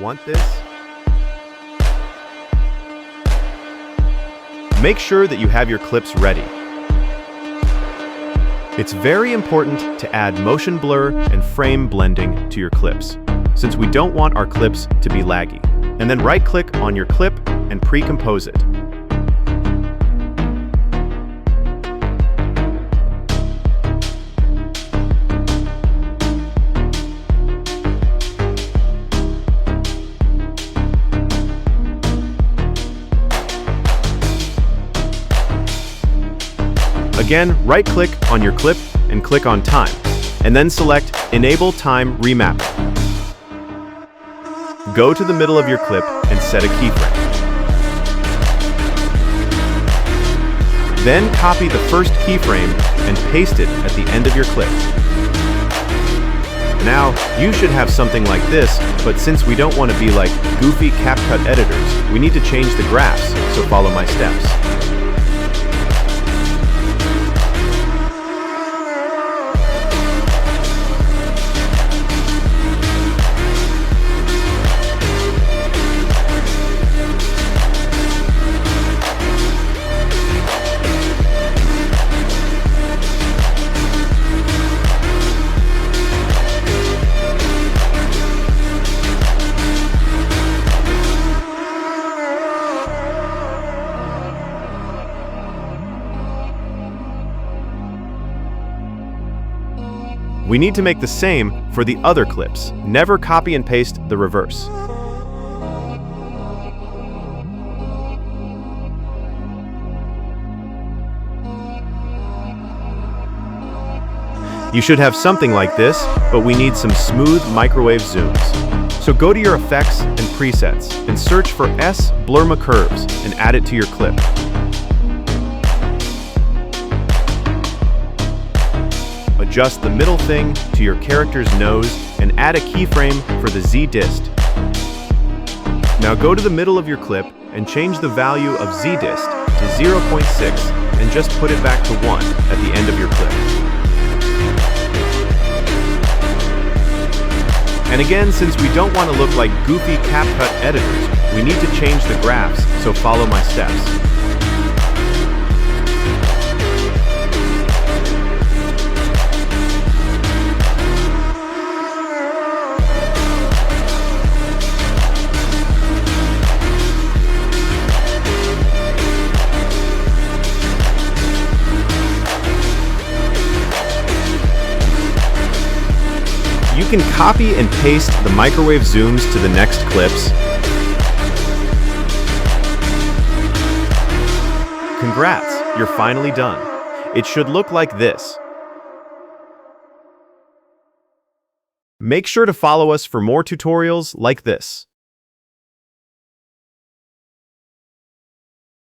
Want this? Make sure that you have your clips ready. It's very important to add motion blur and frame blending to your clips, since we don't want our clips to be laggy. And then right-click on your clip and pre-compose it. Again, right-click on your clip and click on Time, and then select Enable Time Remapping. Go to the middle of your clip and set a keyframe. Then copy the first keyframe and paste it at the end of your clip. Now, you should have something like this, but since we don't want to be like goofy CapCut editors, we need to change the graphs, so follow my steps. We need to make the same for the other clips. Never copy and paste the reverse. You should have something like this, but we need some smooth microwave zooms. So go to your effects and presets and search for S Blurma Curves and add it to your clip. Adjust the middle thing to your character's nose and add a keyframe for the Z-dist. Now go to the middle of your clip and change the value of Z-dist to 0.6 and just put it back to 1 at the end of your clip. And again, since we don't want to look like goofy CapCut editors, we need to change the graphs, so follow my steps. You can copy and paste the microwave zooms to the next clips. Congrats, you're finally done. It should look like this. Make sure to follow us for more tutorials like this.